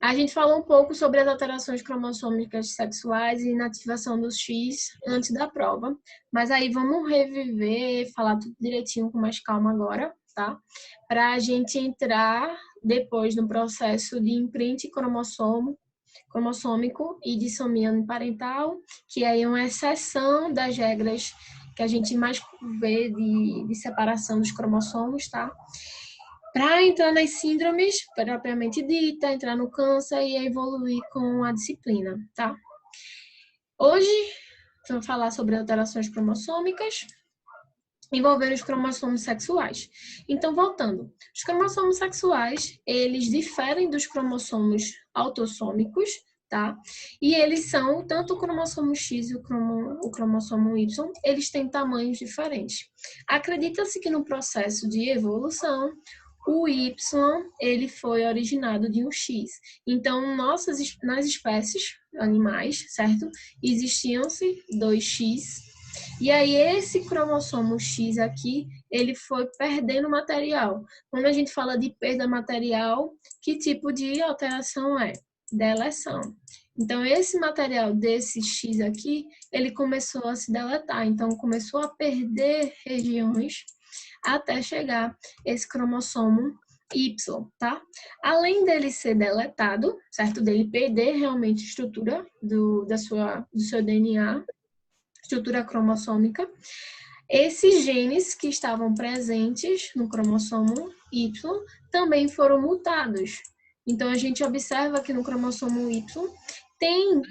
A gente falou um pouco sobre as alterações cromossômicas sexuais e inativação do X antes da prova, mas aí vamos reviver, falar tudo direitinho com mais calma agora, tá? Para a gente entrar depois no processo de imprint cromossômico e dissomia uniparental, que aí é uma exceção das regras que a gente mais vê de separação dos cromossomos, tá? Para entrar nas síndromes, propriamente dita, entrar no câncer e evoluir com a disciplina, tá? Hoje, vamos falar sobre alterações cromossômicas envolvendo os cromossomos sexuais. Então, voltando. Os cromossomos sexuais, eles diferem dos cromossomos autossômicos, tá? E eles são, tanto o cromossomo X e o cromossomo Y, eles têm tamanhos diferentes. Acredita-se que no processo de evolução, o Y, ele foi originado de um X. Então, nas espécies animais, certo? Existiam-se 2X. E aí, esse cromossomo X aqui, ele foi perdendo material. Quando a gente fala de perda material, que tipo de alteração é? Deleção. Então, esse material desse X aqui, ele começou a se deletar. Então, começou a perder regiões até chegar esse cromossomo Y, tá? Além dele ser deletado, certo? Dele perder realmente a estrutura do seu DNA, estrutura cromossômica, esses genes que estavam presentes no cromossomo Y também foram mutados. Então, a gente observa que no cromossomo Y tem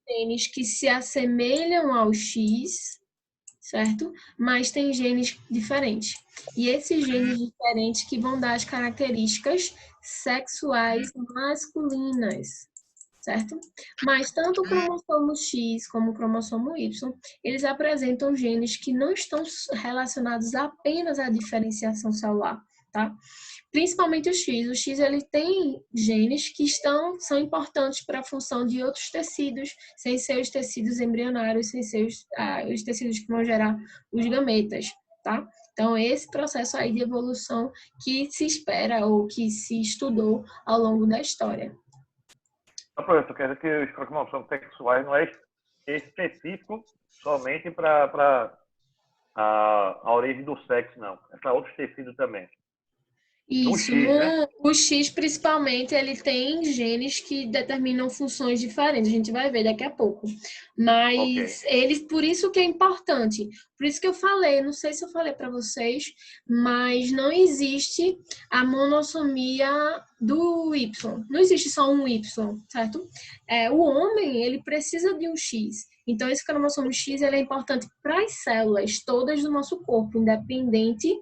genes que se assemelham ao X, certo? Mas tem genes diferentes. E esses genes diferentes que vão dar as características sexuais masculinas, certo? Mas tanto o cromossomo X como o cromossomo Y, eles apresentam genes que não estão relacionados apenas à diferenciação celular, tá? Principalmente o X. O X, ele tem genes que são importantes para a função de outros tecidos, sem ser os tecidos embrionários, sem ser os tecidos que vão gerar os gametas, tá? Então, esse processo aí de evolução que se espera ou que se estudou ao longo da história. Professor, quer dizer que os cromossomos sexuais não é específico somente para a origem do sexo, não. É para outros tecidos também. Isso, X, né? o X principalmente, ele tem genes que determinam funções diferentes, a gente vai ver daqui a pouco. Mas por isso que é importante, por isso que eu falei, não sei se eu falei para vocês, mas não existe a monossomia do Y, não existe só um Y, certo? O homem, ele precisa de um X. Então, esse cromossomo X ele é importante para as células todas do nosso corpo, independente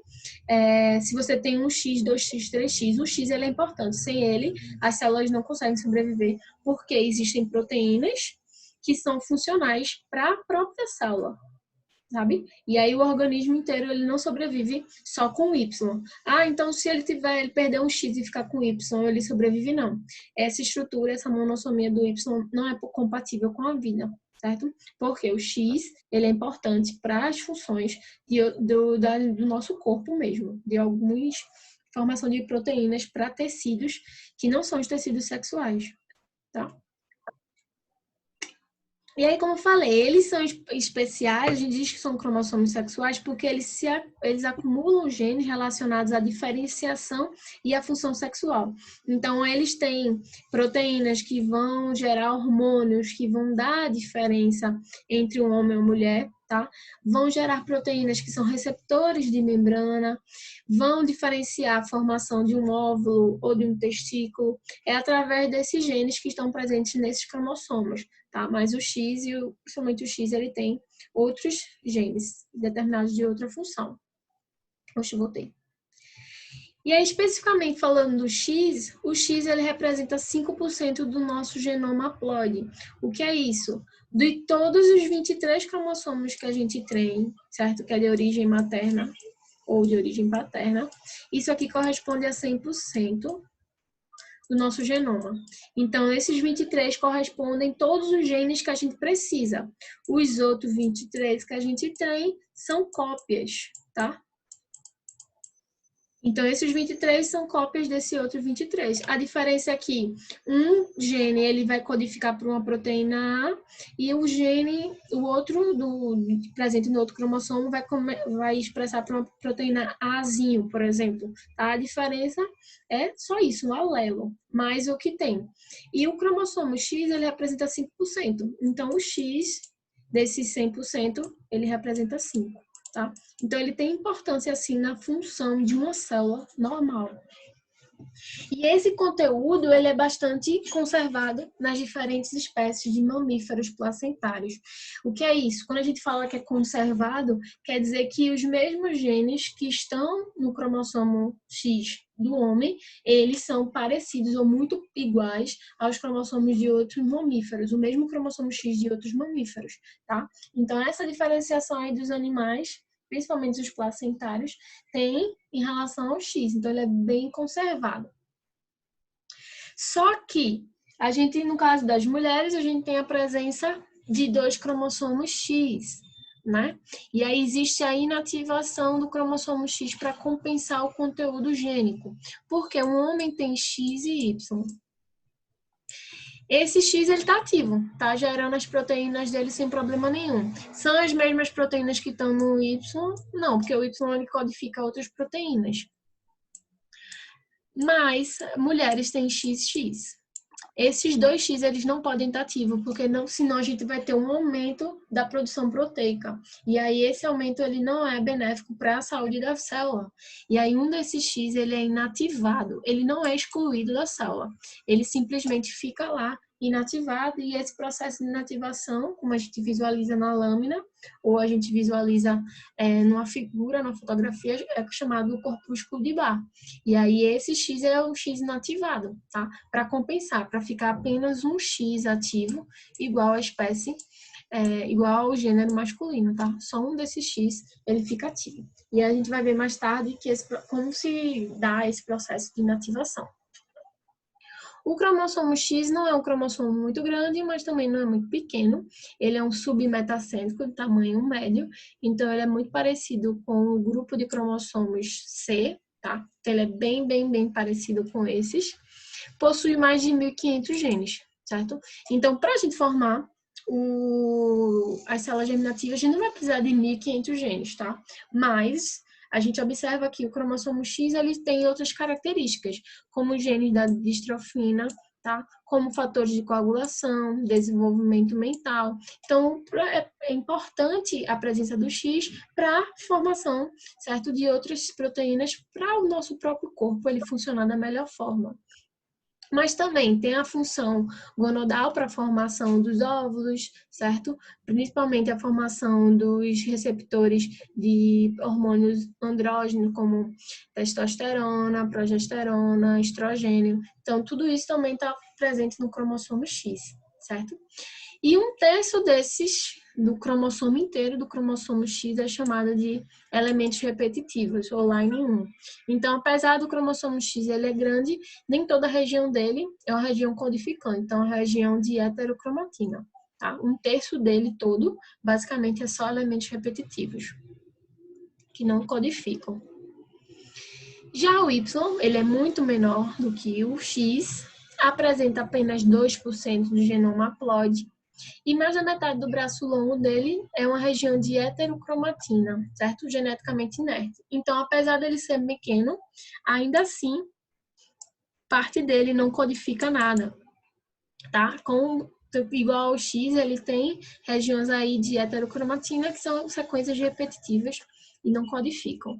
se você tem um X, 2X, 3X. O X ele é importante. Sem ele, as células não conseguem sobreviver, porque existem proteínas que são funcionais para a própria célula, sabe? E aí o organismo inteiro ele não sobrevive só com Y. Então se ele perder um X e ficar com Y, ele sobrevive, não. Essa estrutura, essa monossomia do Y não é compatível com a vida, certo? Porque o X, ele é importante para as funções do nosso corpo mesmo, de algumas formação de proteínas para tecidos que não são os tecidos sexuais, tá? E aí, como eu falei, eles são especiais, a gente diz que são cromossomos sexuais porque eles acumulam genes relacionados à diferenciação e à função sexual. Então, eles têm proteínas que vão gerar hormônios, que vão dar a diferença entre um homem e uma mulher, tá? Vão gerar proteínas que são receptores de membrana, vão diferenciar a formação de um óvulo ou de um testículo. É através desses genes que estão presentes nesses cromossomos, tá? Mas o X, principalmente o X, ele tem outros genes determinados de outra função. Oxe, voltei. E aí, especificamente falando do X, o X ele representa 5% do nosso genoma haploide. O que é isso? De todos os 23 cromossomos que a gente tem, certo? Que é de origem materna ou de origem paterna, isso aqui corresponde a 100% do nosso genoma. Então, esses 23 correspondem a todos os genes que a gente precisa. Os outros 23 que a gente tem são cópias, tá? Então, esses 23 são cópias desse outro 23. A diferença é que um gene ele vai codificar para uma proteína A e o outro presente no outro cromossomo vai expressar para uma proteína Azinho, por exemplo. Tá? A diferença é só isso, o alelo, mais o que tem. E o cromossomo X, ele representa 5%. Então, o X desses 100%, ele representa 5%. Tá? Então, ele tem importância, assim, na função de uma célula normal. E esse conteúdo, ele é bastante conservado nas diferentes espécies de mamíferos placentários. O que é isso? Quando a gente fala que é conservado, quer dizer que os mesmos genes que estão no cromossomo X do homem, eles são parecidos ou muito iguais aos cromossomos de outros mamíferos, o mesmo cromossomo X de outros mamíferos, tá? Então, essa diferenciação aí dos animais, principalmente os placentários, tem em relação ao X, então ele é bem conservado. Só que a gente, no caso das mulheres, a gente tem a presença de 2 cromossomos X, né? E aí existe a inativação do cromossomo X para compensar o conteúdo gênico, porque um homem tem X e Y. Esse X ele está ativo, tá gerando as proteínas dele sem problema nenhum. São as mesmas proteínas que estão no Y? Não, porque o Y ele codifica outras proteínas. Mas mulheres têm XX. Esses 2X eles não podem estar ativos, porque senão a gente vai ter um aumento da produção proteica. E aí esse aumento ele não é benéfico para a saúde da célula. E aí um desses X ele é inativado, ele não é excluído da célula. Ele simplesmente fica lá inativado e esse processo de inativação, como a gente visualiza na lâmina, ou a gente visualiza numa figura, na fotografia, é chamado corpúsculo de Barr. E aí esse X é o X inativado, tá? Para compensar, para ficar apenas um X ativo, igual à espécie, igual ao gênero masculino, tá? Só um desses X, ele fica ativo. E a gente vai ver mais tarde como se dá esse processo de inativação. O cromossomo X não é um cromossomo muito grande, mas também não é muito pequeno. Ele é um submetacêntrico de tamanho médio, então ele é muito parecido com o grupo de cromossomos C, tá? Então ele é bem parecido com esses. Possui mais de 1.500 genes, certo? Então, para a gente formar as células germinativas, a gente não vai precisar de 1.500 genes, tá? Mas a gente observa que o cromossomo X ele tem outras características, como os genes da distrofina, tá? Como fatores de coagulação, desenvolvimento mental. Então, é importante a presença do X para a formação, certo, de outras proteínas para o nosso próprio corpo ele funcionar da melhor forma. Mas também tem a função gonadal para a formação dos óvulos, certo? Principalmente a formação dos receptores de hormônios andrógenos, como testosterona, progesterona, estrogênio. Então, tudo isso também está presente no cromossomo X, certo? E 1/3 desses, do cromossomo inteiro, do cromossomo X, é chamado de elementos repetitivos, ou line 1. Então, apesar do cromossomo X ele é grande, nem toda a região dele é uma região codificante, então é uma região de heterocromatina. Tá? 1/3 dele todo, basicamente, é só elementos repetitivos, que não codificam. Já o Y, ele é muito menor do que o X, apresenta apenas 2% do genoma haploide, e mais da metade do braço longo dele é uma região de heterocromatina, certo? Geneticamente inerte. Então, apesar dele ser pequeno, ainda assim, parte dele não codifica nada, tá? Igual ao X, ele tem regiões aí de heterocromatina que são sequências repetitivas e não codificam.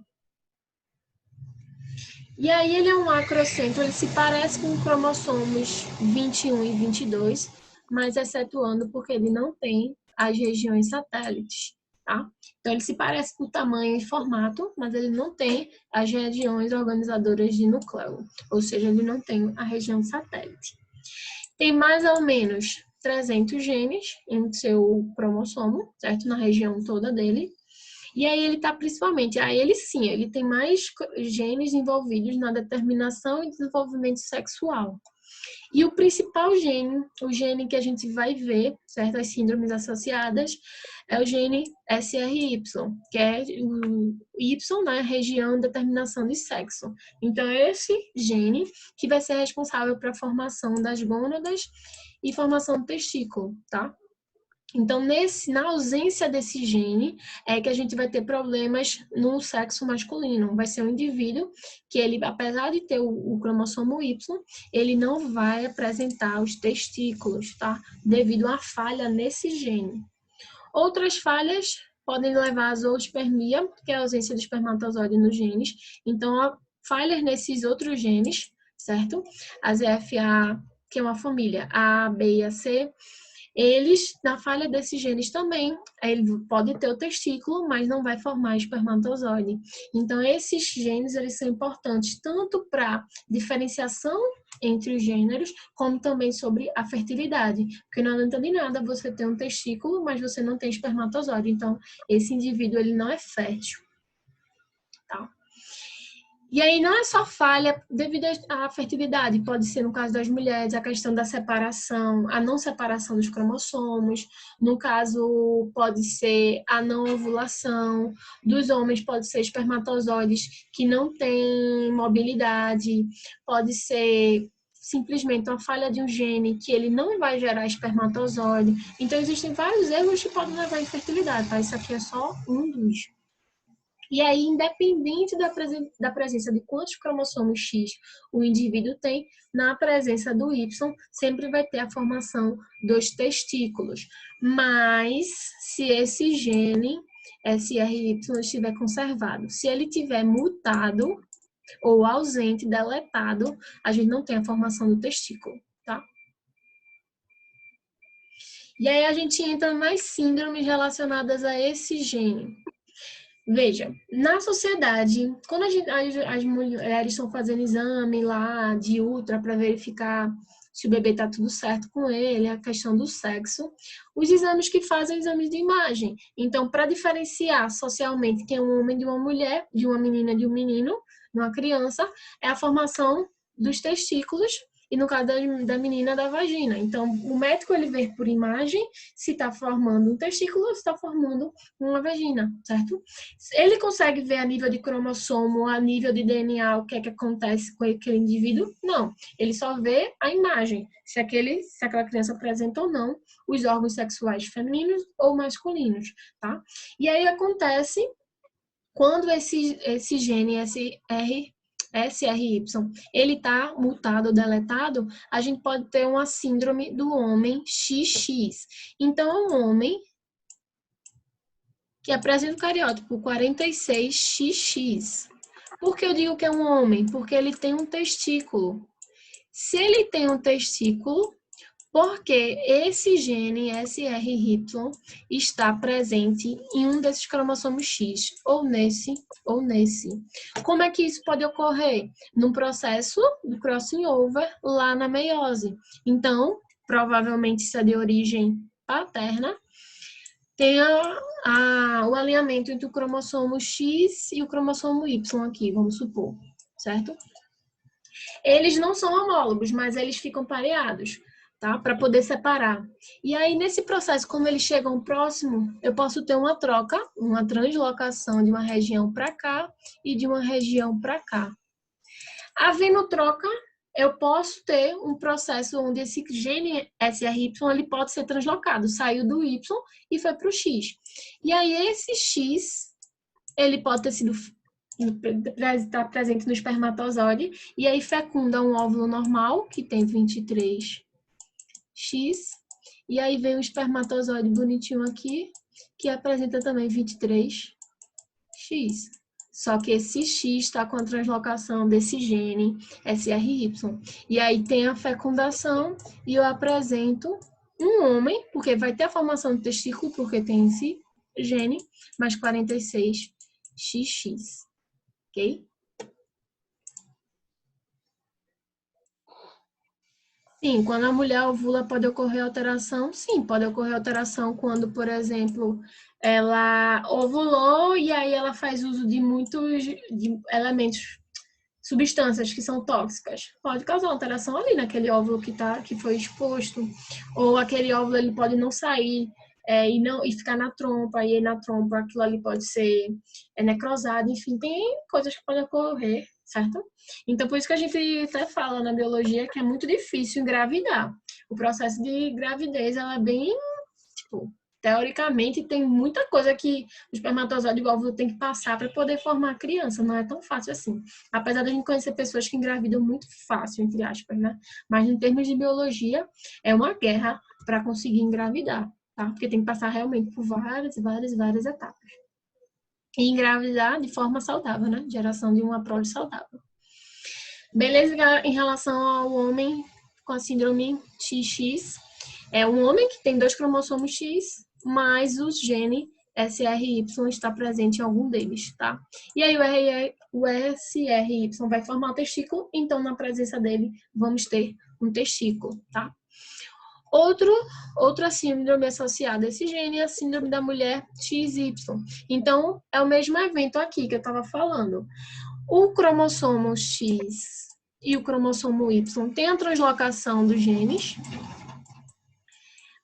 E aí ele é um acrocentro, ele se parece com cromossomos 21 e 22, mas excetuando porque ele não tem as regiões satélites, tá? Então ele se parece por tamanho e formato, mas ele não tem as regiões organizadoras de núcleo, ou seja, ele não tem a região satélite. Tem mais ou menos 300 genes em seu cromossomo, certo? Na região toda dele. E aí ele está principalmente, ele tem mais genes envolvidos na determinação e desenvolvimento sexual. E o principal gene, o gene que a gente vai ver, certo? As síndromes associadas, é o gene SRY, que é o Y, né? Região de determinação de sexo. Então, é esse gene que vai ser responsável para a formação das gônadas e formação do testículo, tá? Então, na ausência desse gene, é que a gente vai ter problemas no sexo masculino. Vai ser um indivíduo que ele, apesar de ter o cromossomo Y, ele não vai apresentar os testículos, tá? Devido à falha nesse gene. Outras falhas podem levar à zoospermia, que é a ausência do espermatozoide nos genes. Então, falhas nesses outros genes, certo? As EFA, que é uma família, A, B e a C, eles, na falha desses genes também, ele pode ter o testículo, mas não vai formar espermatozoide. Então, esses genes, eles são importantes tanto para diferenciação entre os gêneros, como também sobre a fertilidade. Porque não adianta de nada você ter um testículo, mas você não tem espermatozoide. Então, esse indivíduo, ele não é fértil. Tá? E aí não é só falha devido à fertilidade, pode ser no caso das mulheres a questão da separação, a não separação dos cromossomos, no caso pode ser a não ovulação, dos homens pode ser espermatozoides que não têm mobilidade, pode ser simplesmente uma falha de um gene que ele não vai gerar espermatozoide. Então existem vários erros que podem levar à infertilidade, tá? Isso aqui é só um dos. E aí, independente da presença de quantos cromossomos X o indivíduo tem, na presença do Y, sempre vai ter a formação dos testículos. Mas, se esse gene, SRY, estiver conservado, se ele estiver mutado ou ausente, deletado, a gente não tem a formação do testículo, tá? E aí, a gente entra nas síndromes relacionadas a esse gene. Veja, na sociedade, quando as mulheres estão fazendo exame lá de ultra para verificar se o bebê está tudo certo com ele, a questão do sexo, os exames que fazem exames de imagem. Então, para diferenciar socialmente quem é um homem de uma mulher, de uma menina de um menino, de uma criança, é a formação dos testículos e no caso da menina, da vagina. Então, o médico ele vê por imagem se está formando um testículo ou se está formando uma vagina, certo? Ele consegue ver a nível de cromossomo, a nível de DNA, o que é que acontece com aquele indivíduo? Não. Ele só vê a imagem, se aquela criança apresenta ou não os órgãos sexuais femininos ou masculinos, tá? E aí acontece quando esse gene, SRY, ele está mutado ou deletado, a gente pode ter uma síndrome do homem XX. Então, é um homem que apresenta o cariótipo 46XX. Por que eu digo que é um homem? Porque ele tem um testículo. Se ele tem um testículo, porque esse gene SRY está presente em um desses cromossomos X, ou nesse, ou nesse. Como é que isso pode ocorrer? Num processo do crossing over lá na meiose. Então, provavelmente isso é de origem paterna, tem o alinhamento entre o cromossomo X e o cromossomo Y aqui, vamos supor, certo? Eles não são homólogos, mas eles ficam pareados, tá? Para poder separar. E aí, nesse processo, como eles chegam próximo, eu posso ter uma troca, uma translocação de uma região para cá e de uma região para cá. Havendo troca, eu posso ter um processo onde esse gene SRY ele pode ser translocado, saiu do Y e foi para o X. E aí, esse X, ele pode ter sido está presente no espermatozoide e aí fecunda um óvulo normal que tem 23X e aí vem um espermatozoide bonitinho aqui que apresenta também 23X. Só que esse X está com a translocação desse gene SRY. E aí tem a fecundação e eu apresento um homem, porque vai ter a formação do testículo, porque tem esse gene, mais 46XX. Ok? Sim, quando a mulher ovula pode ocorrer alteração? Sim, pode ocorrer alteração quando, por exemplo, ela ovulou e aí ela faz uso de muitos elementos substâncias que são tóxicas, pode causar alteração ali naquele óvulo que foi exposto, ou aquele óvulo ele pode não sair e ficar na trompa, e aí na trompa aquilo ali pode ser necrosado, enfim, tem coisas que podem ocorrer, certo? Então, por isso que a gente até fala na biologia que é muito difícil engravidar. O processo de gravidez, ela é bem, tipo, teoricamente, tem muita coisa que o espermatozoide e o óvulo tem que passar para poder formar a criança. Não é tão fácil assim. Apesar de a gente conhecer pessoas que engravidam muito fácil, entre aspas, né? Mas em termos de biologia, é uma guerra para conseguir engravidar, tá? Porque tem que passar realmente por várias etapas. E engravidar de forma saudável, né? Geração de uma prole saudável. Beleza, em relação ao homem com a síndrome XX, é um homem que tem 2 cromossomos X, mas o gene SRY está presente em algum deles, tá? E aí o SRY vai formar o testículo, então na presença dele vamos ter um testículo, tá? Outra síndrome associada a esse gene é a síndrome da mulher XY. Então, é o mesmo evento aqui que eu estava falando. O cromossomo X e o cromossomo Y tem a translocação dos genes,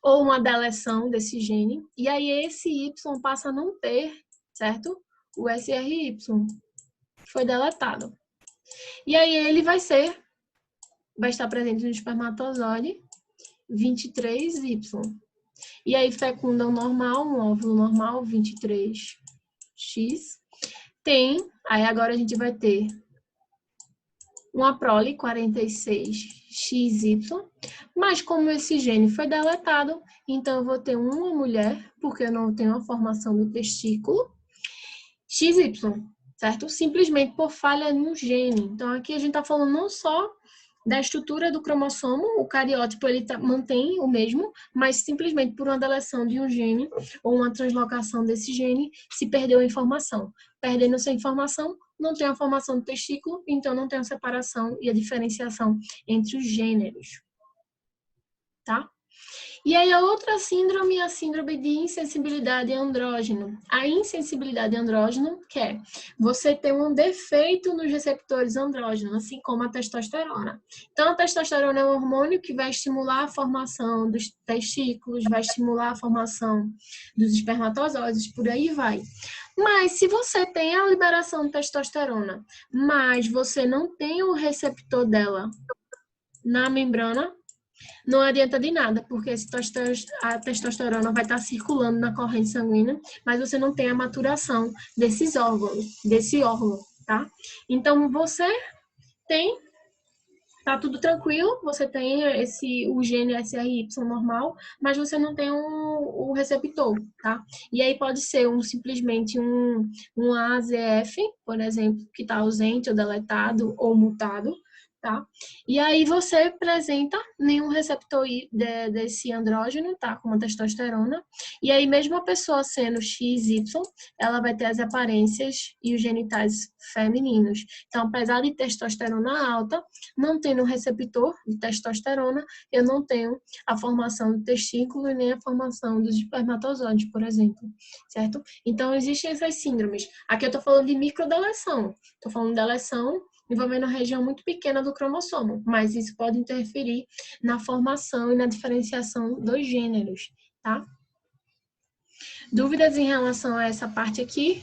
ou uma deleção desse gene, e aí esse Y passa a não ter, certo? O SRY foi deletado. E aí ele vai estar presente no espermatozoide 23Y. E aí fecunda um normal, um óvulo normal, 23X. Aí agora a gente vai ter uma prole 46XY, mas como esse gene foi deletado, então eu vou ter uma mulher, porque eu não tenho a formação do testículo, XY, certo? Simplesmente por falha no gene. Então aqui a gente está falando não só da estrutura do cromossomo, o cariótipo ele mantém o mesmo, mas simplesmente por uma deleção de um gene ou uma translocação desse gene se perdeu a informação. Perdendo essa informação, não tem a formação do testículo, então não tem a separação e a diferenciação entre os gêneros, tá? E aí a outra síndrome é a síndrome de insensibilidade a andrógeno. A insensibilidade a andrógeno quer você ter um defeito nos receptores andrógenos, assim como a testosterona. Então a testosterona é um hormônio que vai estimular a formação dos testículos, vai estimular a formação dos espermatozoides, por aí vai. Mas se você tem a liberação de testosterona, mas você não tem o receptor dela na membrana, não adianta de nada, porque a testosterona vai estar circulando na corrente sanguínea, mas você não tem a maturação desse órgão, tá? Então, você tá tudo tranquilo, você tem o gene SRY normal, mas você não tem o receptor, tá? E aí pode ser simplesmente um AZF, por exemplo, que está ausente ou deletado ou mutado, tá? E aí você apresenta nenhum receptor desse andrógeno, tá? Como a testosterona. E aí mesmo a pessoa sendo XY, ela vai ter as aparências e os genitais femininos. Então, apesar de testosterona alta, não tendo um receptor de testosterona, eu não tenho a formação do testículo e nem a formação dos espermatozoides, por exemplo, certo? Então, existem essas síndromes. Aqui eu estou falando de microdeleção. Estou falando de deleção envolvendo uma região muito pequena do cromossomo, mas isso pode interferir na formação e na diferenciação dos gêneros, tá? Dúvidas em relação a essa parte aqui?